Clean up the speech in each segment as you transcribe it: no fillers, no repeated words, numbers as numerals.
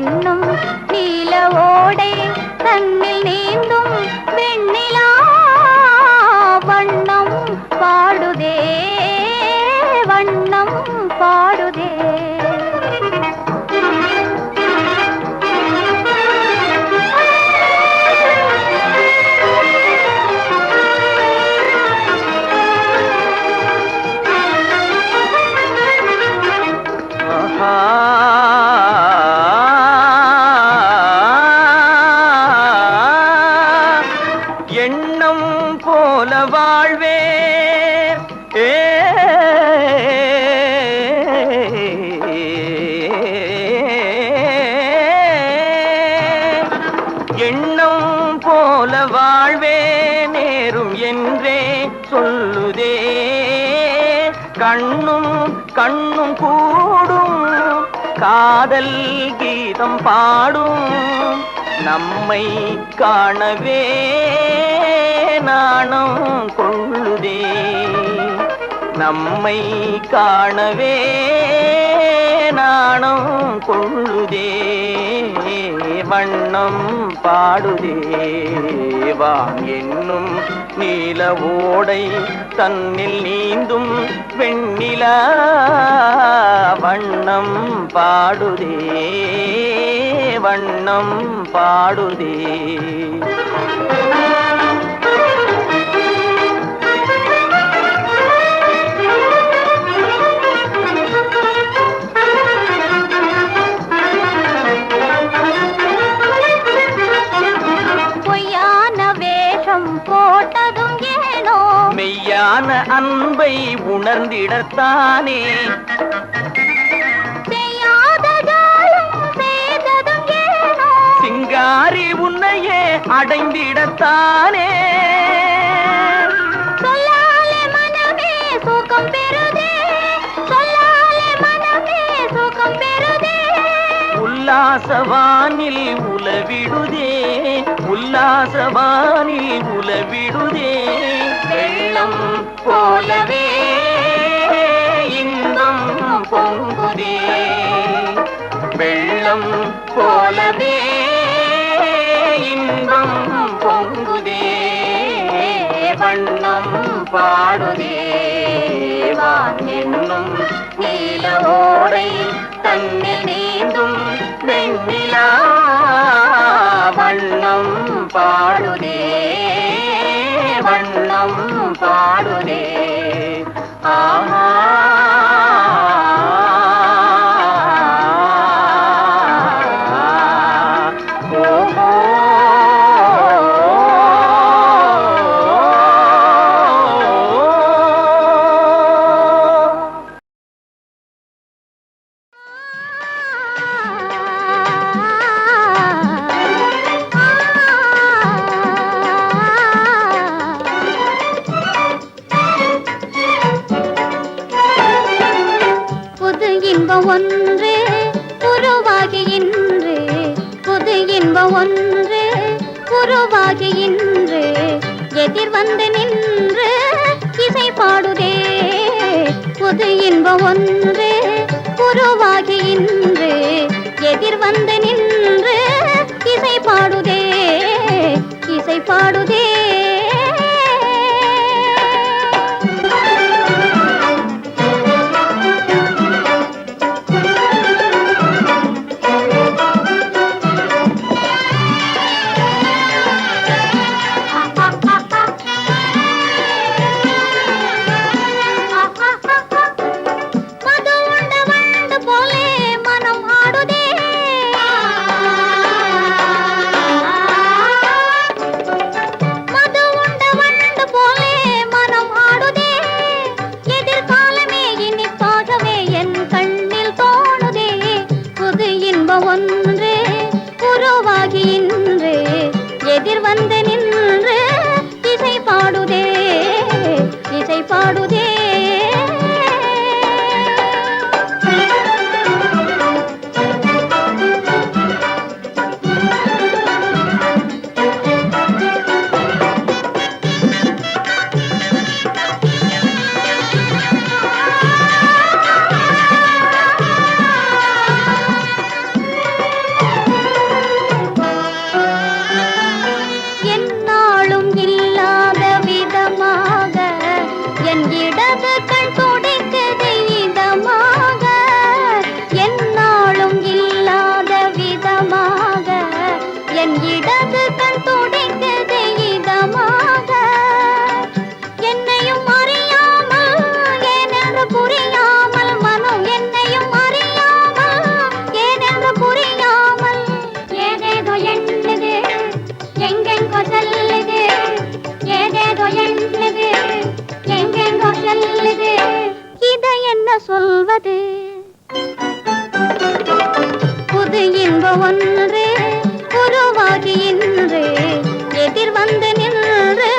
வண்ணம் நீல ஓடை தன்னில் நீந்தும் வெண்ணிலா வண்ணம் பாடுதே வண்ணம் பாடுதே. எண்ணம் போல வாழ்வே எண்ணம் போல வாழ்வே நேரும் என்றே சொல்லுதே. கண்ணும் கண்ணும் கூடும் காதல் கீதம் பாடும் நம்மை காணவே நாணம் கொள்ளுதே. நம்மை காணவே நாணம் கொள்ளுதே. வண்ணம் பாடுதே வான் என்னும் நீல ஓடை தன்னில் நீந்தும் வெண்ணிலா வண்ணம் பாடுதே வண்ணம் பாடுதே. போட்டதும் ஏனோ மெய்யான அன்பை உணர்ந்திடத்தானே. செய்யாத ஜாலம் செய்ததும் ஏனோ சிங்காரி உன்னையே அடைந்திடத்தானே. சொல்லாலே மனமே சுகம் பெறுதே சொல்லாலே மனமே சுகம் பெறுதே. உல்லாசவானில் உலவிடுதே உல்லாசவானில் உலவிடுதே. வெள்ளம் போலவே இன்பம் பொங்குதே. வெள்ளம் போலவே இன்பம் பொங்குதே. வண்ணம் பாடுதே வான் என்னும் நீல ஓடை தன்னில் நீந்தும் வெண்ணிலா வண்ணம் பாடுதே வண்ணம் பாடுதே. ஆஹா ஓஹோ ஒன்று உருவாகி இன்று புது இன்பம் ஒன்று உருவாகி இன்று எதிர் வந்து நின்று இசை பாடுதே. புது இன்பம் ஒன்று உருவாகி இன்று எதிர் வந்து நின்று இசை பாடுதே இசை பாடுதே. மது ஒன்றே உருவாகி இன்று எதிர் வந்து நின்று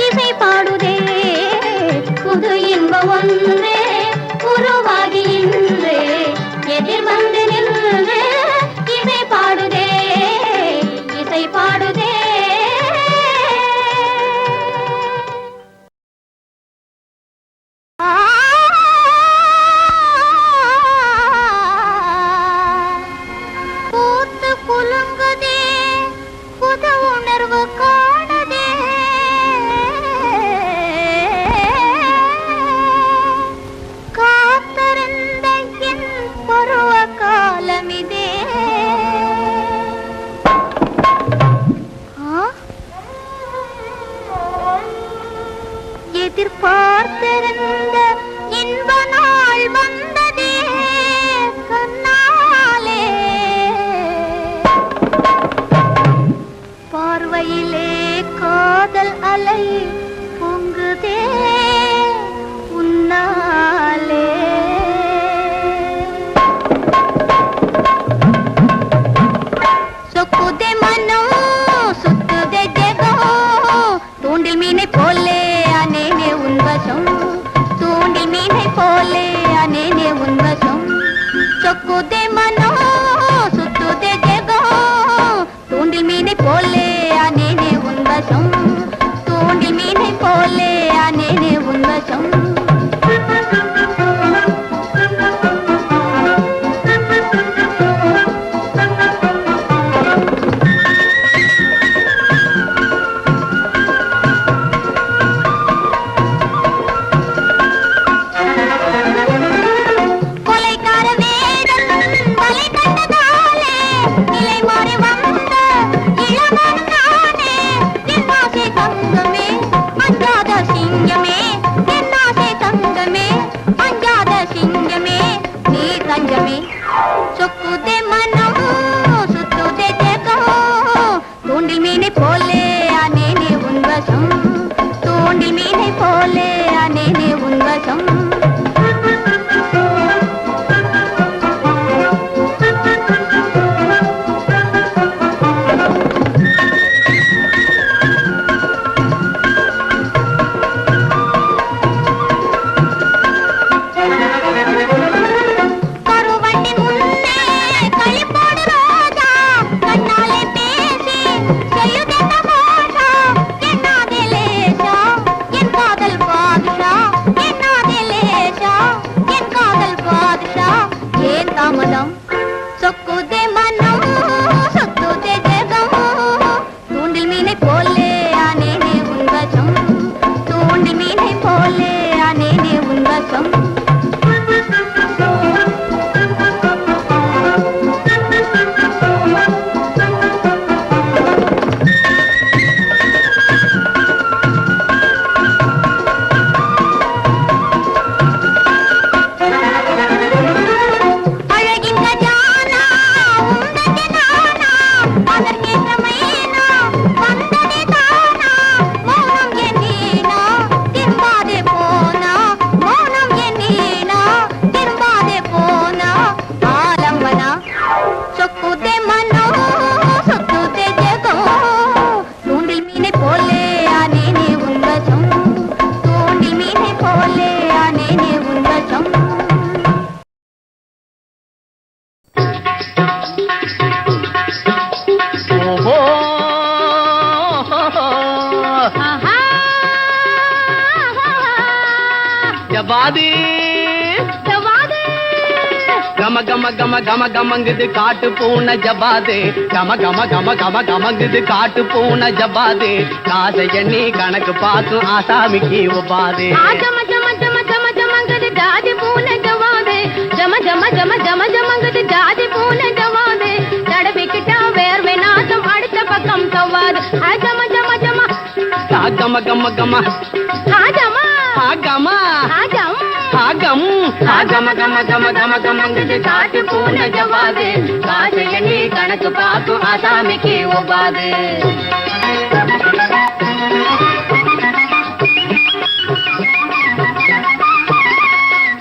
இசை பாடுதே. புது இன்ப ஒன்றே உருவாகி இன்று எதிர் வந்து நின்று இசை பாடுதே, இசை பாடுதே. பூத்து குலுங்குதே, புது உணர்வு காணுதே. காத்திருந்த என் பருவ காலமிதே. எதிர்பார்த்திருந்த இன்ப நாள் வந்ததே கண்ணாலே. பார்வையிலே காதல் அலை பொங்குதே உன்னாலே. சொக்குதே மனம் சுத்துதே ஜெகம், தூண்டில் மீனை போலே அனேனே உன் வசம், தூண்டில் மீனை போலே அனேனே உன் வசம். சொக்குதே மனம் சுத்துதே ஜெகம், தூண்டில் மீனை போலே அனேனே உன் வசம், தூண்டில் மீனை போலே அனேனே உன் வசம். சொக்குதே மனம் சுத்துதே ஜெகம், தூண்டில் மீனை போலே அனேனே உன் வசம், தூண்டில் மீனை போலே அனேனே உன் வசம். சொக்குதே மனம் சுத்துதே ஜெகம், தூண்டில் மீனை போலே அனேனே உன் வசம், தூண்டில் மீனை போலே அனேனே உன் வசம். ஜபாதி கம கம கம கம கமங்குது காட்டு பூன ஜபாதே, கம கம கம கம கமங்குது காட்டு பூன ஜபாதே. காசை எண்ணி கணக்கு பார்க்கும் ஆசாமிக்கு உபாதே. ஜம ஜம ஜம ஜம ஜமங்குது ஜாதி பூன ஜவாதே, ஜம ஜம ஜம ஜம ஜமங்குது ஜாதி பூன ஜவாதே. தடவிக்கிட்டா வேர்வை நாசம் அடுத்த பக்கம் தவாது. ஜம ஜம ஜம கம கம கம ஜமா கம கம கம கம கம கம கமங்குது காட்டு பூன ஜவாதே. காசை எண்ணி கணக்கு பார்க்கும் ஆசாமிக்கு உபாதே.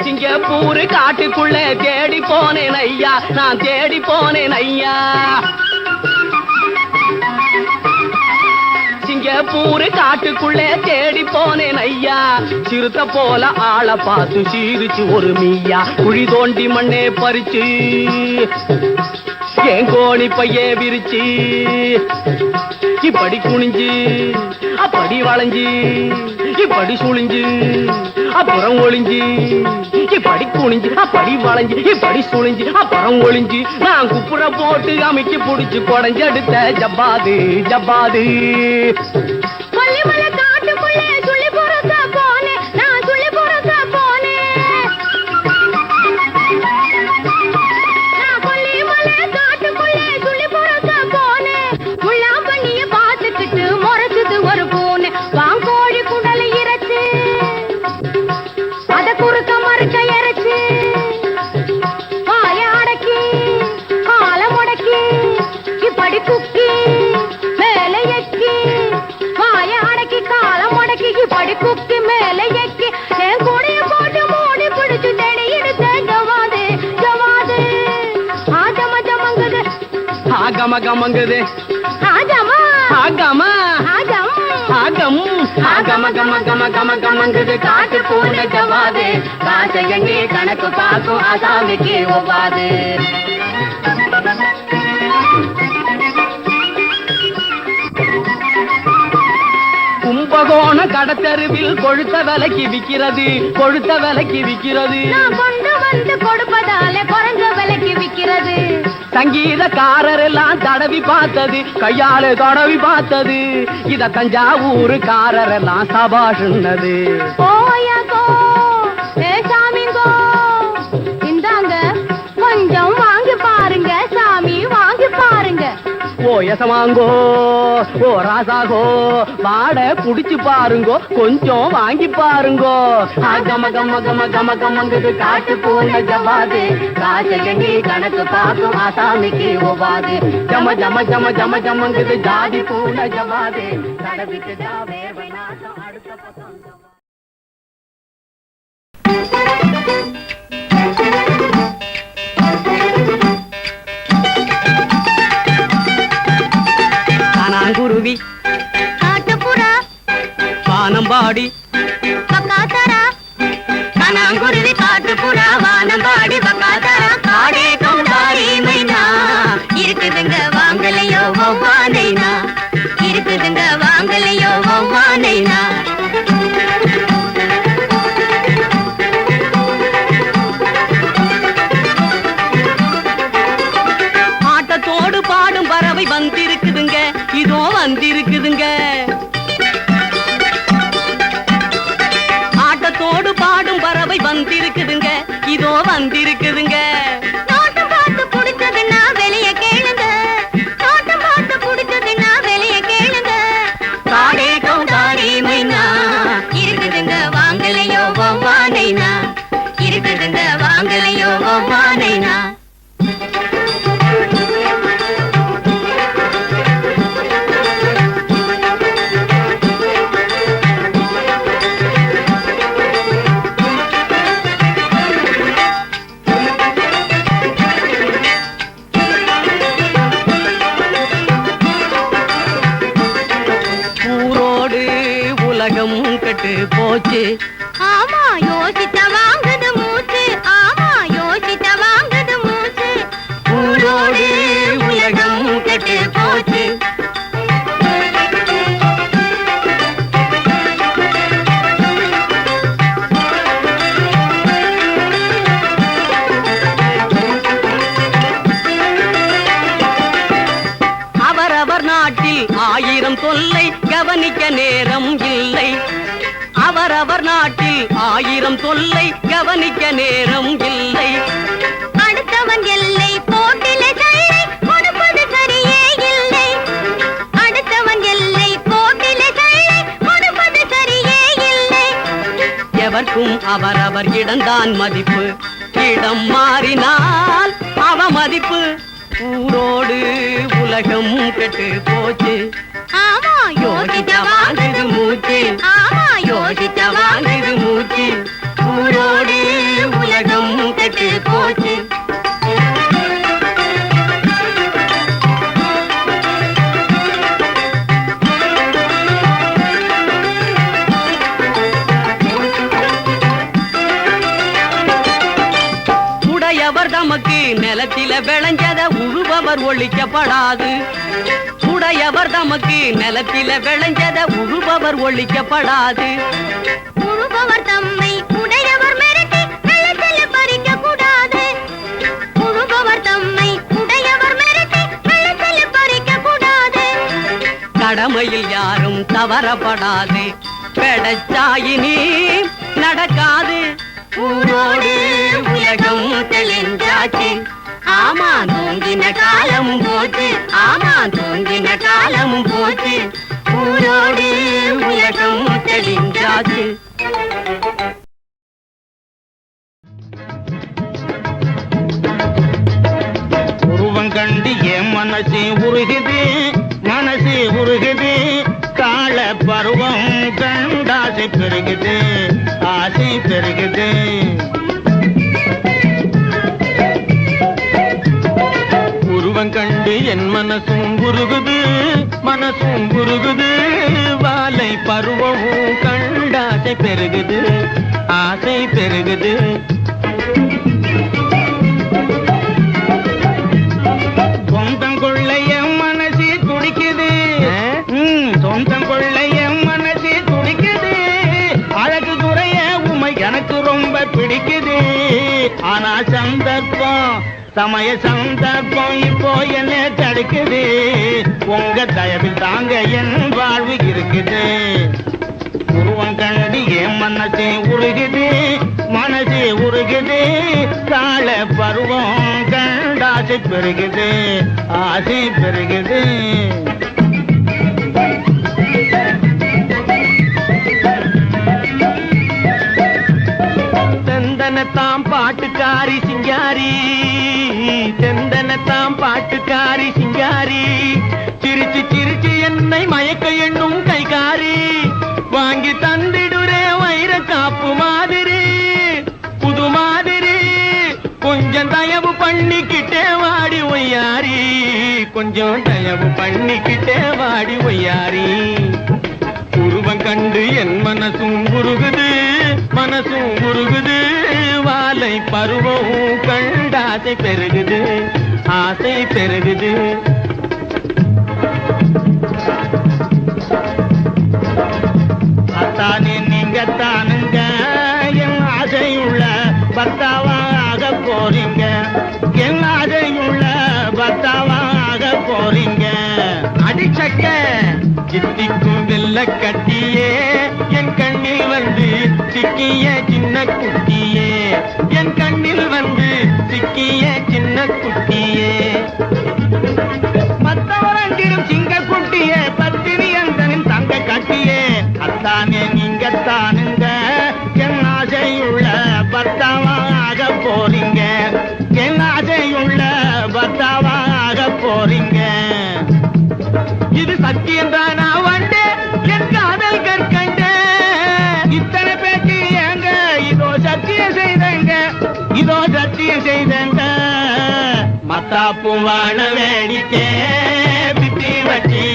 சிங்கப்பூர் காட்டுக்குள்ளே தேடி போனேன் ஐயா, நான் தேடி போனேன் ஐயா. சிங்கப்பூர் காட்டுக்குள்ளே தேடி போனேன் ஐயா, சிறுத்தை போல ஆளை பார்த்து சீரிச்சு ஒரு மீயா, குழி தோண்டி மண்ணே பறிச்சு என் கோணி பையே விரிச்சு, இப்படி குனிஞ்சு அப்படி வளைஞ்சு, இப்படி சுழிஞ்சு அப்புறம் ஒளிஞ்சு, இப்படி குனிஞ்சு அப்படி வளைஞ்சு, இப்படி சுழிஞ்சு அப்புறம் ஒளிஞ்சு, நான் குப்புற போட்டு அமைக்கி புடிச்சு கொடைஞ்செடுத்த ஜப்பாது ஜப்பாது. கொல்லிமலை காட்டுக்குள்ளே சுழி பொறுக்க போனேன், நான் சுழி பொறுக்க போனேன். நான் கொல்லிமலை காட்டுக்குள்ளே சுழி பொறுக்க போனேன். முள்ளாம்பண்ணிய பார்த்துக்கிட்டு முறைச்சுது ஒரு பூனை, வாங்கோழி குடலை இறைச்சு அத குறுக்க மறுக்க இறைச்சு, வாய அடக்கி கால முடக்கி, இப்படி குக்கி மேலே எக்கி, வாய அடக்கி கால முடக்கி, இப்படி குக்கி மேலே எக்கி, என் கூடைய போட்டு மூடி பிடிச்சு தேடி எடுத்த ஜவாது ஜவாது. ஆஜம ஜமங்குது ஆகம கமங்குது, ஆஜமா ஆகம ஆஜம் ஆகம் ஆகம கம கம கம கமங்குது காட்டு பூனை ஜவாது, காசை எண்ணி கணக்கு பார்க்கும் ஆசாமிக்கு ஒவ்வாது. கும்பகோண கடத்தருவில் கொழுத்த விலைக்கு விக்கிறது, கொழுத்த விலைக்கு விக்கிறது. நான் கொண்டு வந்து கொடுப்பதால குறைஞ்ச விலைக்கு விக்கிறது. சங்கீதக்காரர் எல்லாம் தடவி பார்த்தது, கையால தடவி பார்த்தது, இத தஞ்சாவூருக்காரர் எல்லாம் சபாஷுன்னது. ஓயகோ ஏ சாமிங்கோ, இந்தாங்க கொஞ்சம் வாங்கி பாருங்க சாமி, வாங்கி பாருங்க. ஓ எசமாங்கோ ஓ ராசாகோ, வாட புடிச்சு பாருங்கோ, கொஞ்சம் வாங்கி பாருங்கோ. கம கம கம கம கமங்குது காட்டு பூனை ஜவாது, காசை எண்ணி கணக்கு பார்க்கும் ஆசாமிக்கு ஒவ்வாது. ஜம ஜம ஜம ஜம ஜமங்குது ஜாதி பூனை ஜவாது, கடவுக்கு ஜாவே நாட்டம் அடுத்த பக்கம். குருவி காட்டுப்புறா வானம்பாடி பக்காத்தரா, கனாங்குருவி காட்டுப்புறா வானம்பாடி பக்காத்தரா, காடே கௌதாரி மைனா இருக்குதுங்க வாங்கலையோ ஒவ்வானைனா, இருக்குதுங்க வாங்கலையோ ஒவ்வானைனா. ஆட்டத்தோடு பாடும் பறவை வந்திருக்குதுங்க, இதோ வந்திருக்குதுங்க. ஆட்டத்தோடு பாடும் பறவை வந்திருக்குதுங்க, இதோ வந்திருக்குதுங்க. நோட்டம் பார்த்து பிடிச்சதுன்னா வெளிய கேளுங்க, நோட்டம் பார்த்து பிடிச்சதுன்னா வெளிய கேளுங்க. காடே கௌதாரி மைனா இருக்குதுங்க வாங்கலையோ ஒவ்வானைனா, இருக்குதுங்க வாங்கலையோ ஒவ்வானைனா. கெட்டு போச்சு. ஆமா யோசித்த வாங்குது மூச்சு, ஆமா யோசித்த வாங்குது மூச்சு. ஊரோடு உலகம் கெட்டு போச்சு. அவரவர் நாட்டில் 1000 தொல்லை, கவனிக்க நேரம் இல்லை. அவரவர் நாட்டில் 1000 தொல்லை, கவனிக்க நேரம் இல்லை. அடுத்தவன் எல்லை போட்டிலே சல்லை, கொடுப்பது சரியே இல்லை. அடுத்தவன் எல்லை போட்டிலே சல்லை, கொடுப்பது சரியே இல்லை. எவர்க்கும் அவரவர் இடம்தான் மதிப்பு, இடம் மாறினால் அவ மதிப்பு. ஊரோடு உலகம் கெட்டு போச்சு. ஆமா யோசித்த வாங்குது மூச்சு, ஆமா யோசித்த வாங்குது மூச்சு. ஊரோடு உலகம் கெட்டு நிலத்தில விளைஞ்சத உழுபவர் ஒழிக்கப்படாது. உடையவர் தமக்கு நிலத்தில விளைஞ்சத உழுபவர் ஒழிக்கப்படாது. உழுபவர் தம்மை உடையவர் மிரட்டி வெள்ளத்தில பறிக்க கூடாது. உழுபவர் தம்மை உடையவர் மிரட்டி வெள்ளத்தில பறிக்க கூடாது. கடமையில் யாரும் தவறப்படாது. பெடச்சாயினி நடக்காது. ஊரோடு உலகம் தெளிஞ்சாச்சு. ஆமா தூங்கின காலமும் போச்சு. ஆமா தூங்கின காலமும் போச்சு. ஊரோடு உலகம் தெளிஞ்சாச்சு. உருவம் கண்டு என் மனசு உருகுது, மனசு உருகுது. கால பருவம் கண்டாசை பெருகுது, ஆசை பெருகுது. உருவம் கண்டு என் மனசும் உருகுது, மனசும் உருகுது. வாலை பருவம் கண்டாசை பெருகுது, ஆசை பெருகுது. சொந்தம் கொள்ளைய மனசு துடிக்குது, சொந்தம் கொள்ளைய மனசு துடிக்குது. அழகு குறைய உமை எனக்கு ரொம்ப பிடிக்குது. ஆனா சந்தர்ப்பம் சமய சந்தர்ப்பம் இப்போ என்ன தடுக்குது. உங்க தயவில் தாங்க என் வாழ்வு இருக்குது. உருவம் கண்டு என் மனசு உருகுது, மனசு உருகுது. கால பருவம் கண்டாசை பெருகுது, ஆசை பெருகுது. தெந்தனத்தாம் பாட்டுக்காரி சிங்காரி, தெந்தனத்தாம் பாட்டுக்காரி சிங்காரி. சிரிச்சு சிரிச்சு என்னை மயக்க எண்ணும் கைகாரி. வாங்கி தந்திடுறே வைர காப்பு மாதிரி, புது மாதிரி. கொஞ்சம் தயவு பண்ணிக்கிட்டே வாடி ஒய்யாரி, கொஞ்சம் தயவு பண்ணிக்கிட்டே வாடி ஒய்யாரி. உருவம் கண்டு என் மனசும் உருகுது, மனசும் உருகுது. வாலை பருவம் கண்டாசை பெருகுது, ஆசை பெருகுது. அத்தானே நீங்க தானுங்க என் ஆசையுள்ள பர்த்தாவாக போறீங்க, என் ஆசையுள்ள பர்த்தாவாக போறீங்க. அடிச்சக்க சித்திக்கும் வெள்ள கட்டியே என் கண்ணில் வந்து சிக்கிய சின்ன குட்டியே, என் கண்ணில் வந்து சிக்கிய சின்ன குட்டியே. மத்தவரங்கிடும் சிங்க குட்டியே, பத்தினி அந்தனின் தங்க கட்டியே. அத்தானே நீங்க தானுங்க என் ஆசையுள்ள பர்த்தாவாக போறீங்க, என் ஆசையுள்ள பர்த்தாவாக போறீங்க. இது சத்தியம் தானா வண்டே என் காதல் கற்கண்ட. இத்தனை பேச்சு ஏங்க இதோ சத்தியம் செய்தங்க, இதோ சத்தியம் செய்தங்க. மத்தாப்பும் வாழ வேடிக்கே பிப்பி வச்சி,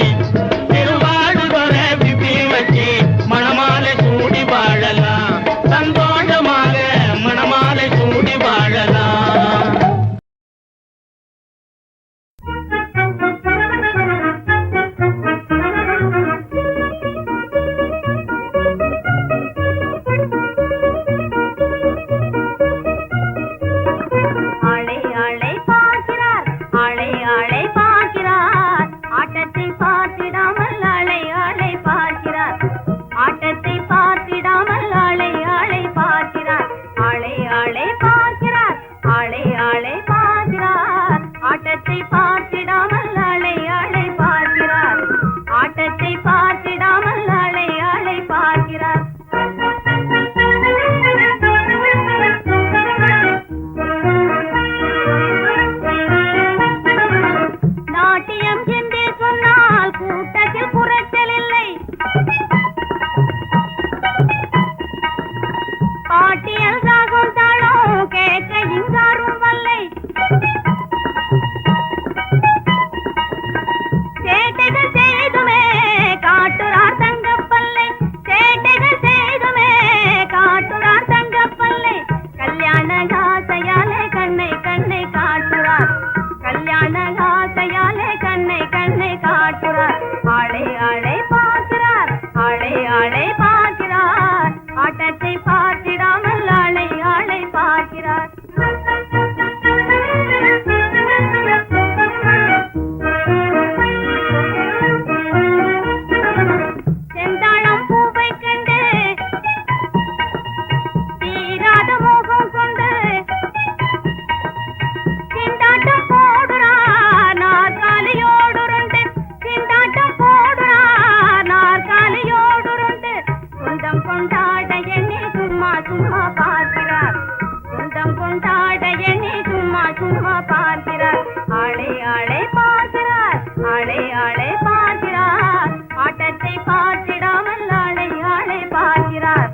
திருவாடு தொர பிப்பி வச்சி. மணமாலை சூடி வாழலாம், சந்தோஷமாக மணமாலை சூடி வாழலாம். ஆளை ஆளை பார்க்கிறார், ஆளை ஆளை பார்க்கிறார். ஆளை பார்க்கிறார் ஆளை ஆளை பார்க்கிறார் ஆட்டத்தை பார்த்திடாமல் ஆளை ஆளை பார்க்கிறார் செந்தாழம் பூவை கண்டு தீராத மோகம் கொண்டு திண்டாட்டம் போடுறார் நாற்காலியோடுருண்டு திண்டாட்டம் போடுறார் நாற்காலியோடுருண்டு சொந்தம் கொண்டாட எண்ணி சும்மா சும்மா பார்க்கிறார் சொந்தம் கொண்டாட எண்ணி சும்மா சும்மா பார்க்கிறார் ஆளை ஆளை பார்க்கிறார் ஆளை ஆளை பார்க்கிறார் ஆட்டத்தை பார்த்திடாமல் ஆளை ஆளை பார்க்கிறார்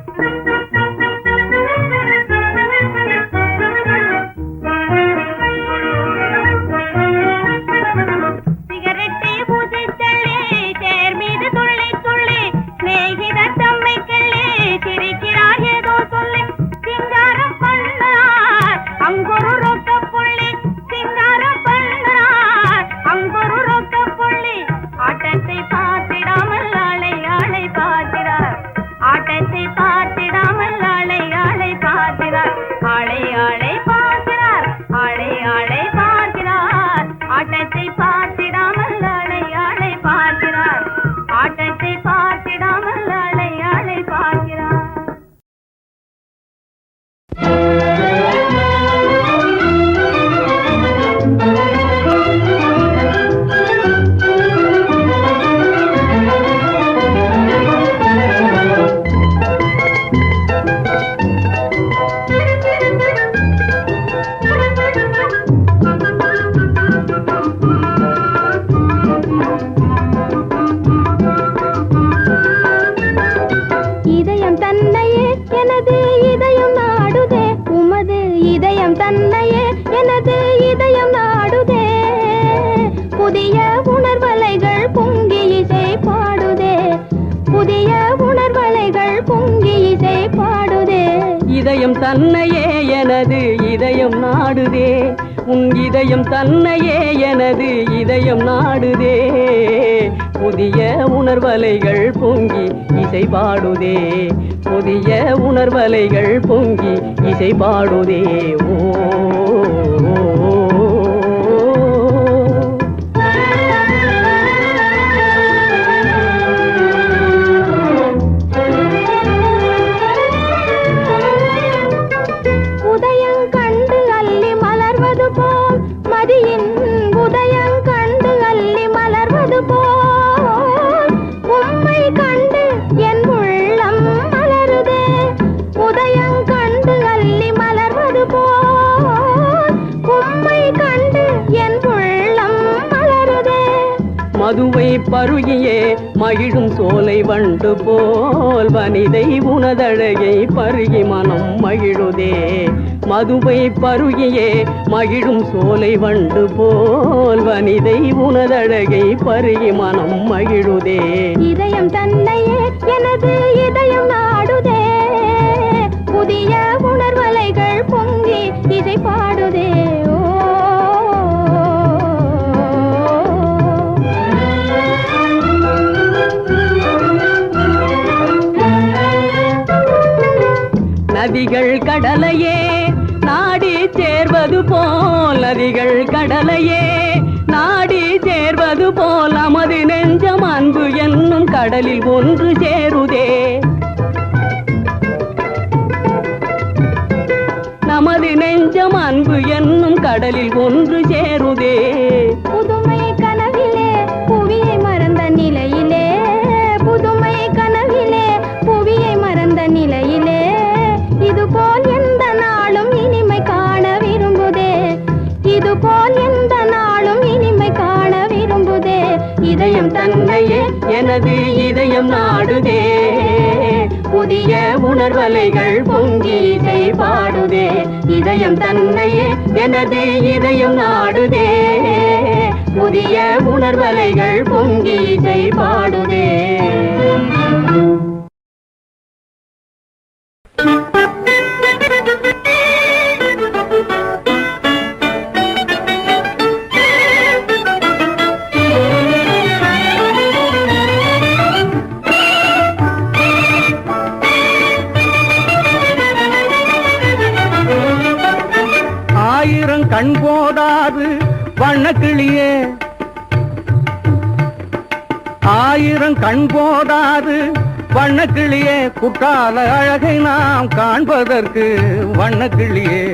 சிகரெட்டை ஊதி தள்ளி தேர் மீது துள்ளி துள்ளி சிநேகித தம்மை கிள்ளி சிரிக்கிறார் ஏதோ சொல்லி சிங்காரம் பண்ணார் அங்கொரு ரொக்க புள்ளி சிங்காரம் பண்ணார் அங்கொரு ரொக்க புள்ளி ஆட்டத்தை பார்த்திடாமல் ஆளை ஆளை பார்க்கிறார் ஆட்டத்தை பார்த்திடாமல் ஆளை ஆளை பார்க்கிறார் ஆளை ஆளை பார்க்கிறார் ஆளை ஆளை பார்க்கிறார் ஆட்டத்தை பார்த்திடாமல் ஆளை ஆளை பார்க்கிறார் ஆட்டத்தை பார்த்திடாமல் ஆளை ஆளை பார்க்கிறார் இதயம் தன்னையே எனது இதயம் நாடுதே உமது இதயம் தன்னையே எனது இதயம் நாடுதே புதிய உணர்வலைகள் பொங்கி இசை பாடுதே புதிய உணர்வலைகள் பொங்கி இசை பாடுதே இதயம் தன்னையே எனது இதயம் நாடுதே உன் இதயம் தன்னையே எனது இதயம் நாடுதே புதிய உணர்வலைகள் பொங்கி இசை பாடுதே புதிய உணர்வலைகள் பொங்கி இசை பாடுதே ஓ உதயம் கண்டு அள்ளி மலர்வது போல் மதியின் உதயம் கண்டு அள்ளி மலர்வது போல் உம்மை கண்டு என் உள்ளம் மலருதே உதயம் கண்டு அள்ளி மலர்வது போல் உம்மை கண்டு என் உள்ளம் மலருதே மதுவை பருகியே மகிழும் சோலை வண்டு போல் வனிதை உனதழகை பருகி மனம் மகிழுதே மதுவை பருகியே மகிழும் சோலை வண்டு போல் வனிதை உனதழகை பருகி மனம் மகிழுதே இதயம் தன்னையே எனது இதயம் நாடுதே புதிய உணர்வலைகள் பொங்கி இசை பாடுதே ஓ நதிகள் கடலையே நாடி சேர்வது போல் நதிகள் கடலையே நாடி சேர்வது போல் நமது நெஞ்சம் அன்பு என்னும் கடலில் ஒன்று சேருதே நமது நெஞ்சம் அன்பு என்னும் கடலில் ஒன்று சேருதே புதுமை கனவிலே புவியை மறந்த நிலையிலே புதுமை கனவிலே புவியை மறந்த நிலையிலே இதுபோல் எந்த நாளும் இனிமை காண விரும்புதே இதுபோல் எந்த நாளும் இனிமை காண விரும்புதே இதயம் தன்னையே எனது இதயம் நாடுதே புதிய உணர்வலைகள் பொங்கி இசை பாடுதே இதயம் தன்னையே எனது இதயம் நாடுதே புதிய உணர்வலைகள் பொங்கி இசை பாடுதே வண்ணக்கிளியே ஆயிரம் கண் போதாது வண்ணக்கிளியே குற்றால அழகை நாம் காண்பதற்கு வண்ணக்கிளியே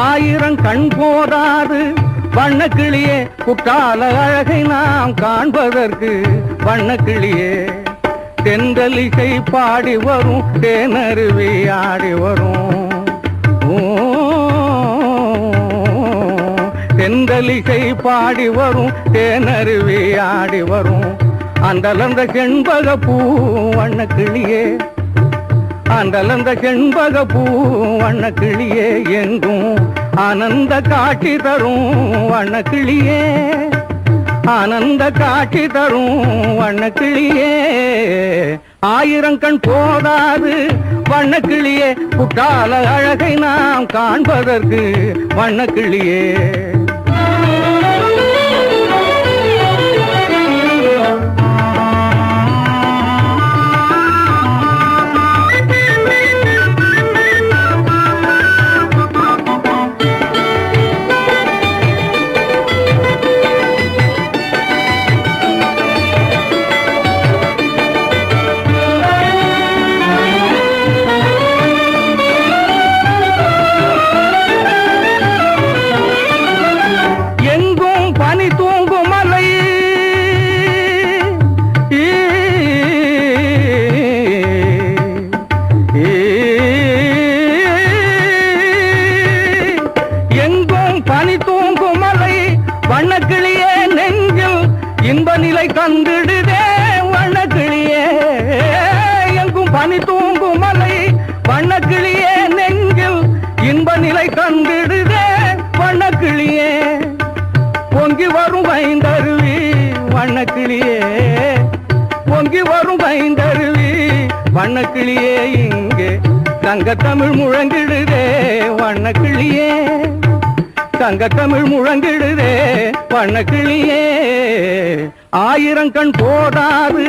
ஆயிரம் கண் போதாது வண்ணக்கிளியே குற்றால அழகை நாம் காண்பதற்கு வண்ணக்கிளியே தென்றலிசை பாடி வரும் தேனருவி ஆடி வரும் தென்றலிசை பாடி வரும் தேனருவி ஆடி வரும் அந்தலந்த செண்பக பூ வண்ணக்கிளியே அந்தலந்த செண்பக பூ வண்ணக்கிளியே எங்கும் ஆனந்த காட்சி தரும் வண்ணக்கிளியே ஆனந்த காட்சி தரும் வண்ணக்கிளியே ஆயிரம் கண் போதாது வண்ணக்கிளியே குற்றால அழகை நாம் காண்பதற்கு வண்ணக்கிளியே வண்ணக்கிளியே நெஞ்சில் இன்ப நிலை தந்திடுதே வண்ணக்கிளியே எங்கும் பனி தூங்கும் மலை வண்ணக்கிளியே நெஞ்சில் இன்ப நிலை தந்திடுதே வண்ணக்கிளியே பொங்கி வரும் வைந்தருவி வண்ணக்கிளியே பொங்கி வரும் வைந்தருவி வண்ணக்கிளியே இங்கே தங்கத்தமிழ் முழங்கிடுதே வண்ணக்கிளியே தங்கத்தமிழ் முழங்கிடுதே வண்ணக்கிளியே ஆயிரம் கண் போதாது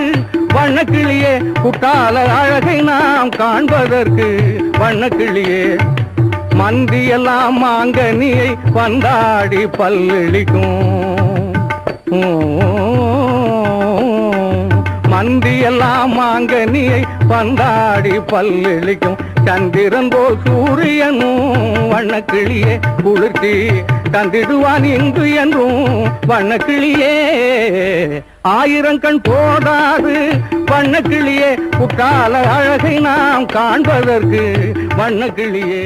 வண்ணக்கிளியே குற்றால அழகை நாம் காண்பதற்கு வண்ணக்கிளியே மந்தியெல்லாம் மாங்கனியை வந்தாடி பல்லிழிக்கும் மந்தியெல்லாம் மாங்கனியை வந்தாடி பல்லிழிக்கும் சந்திரன் போல் சூரியனும் வண்ணக்கிளியே குளிர்ச்சி தந்திடுவான் இன்று என்றும் வண்ணக்கிளியே ஆயிரம் கண் போதாது வண்ணக்கிளியே குற்றால அழகை நாம் காண்பதற்கு வண்ணக்கிளியே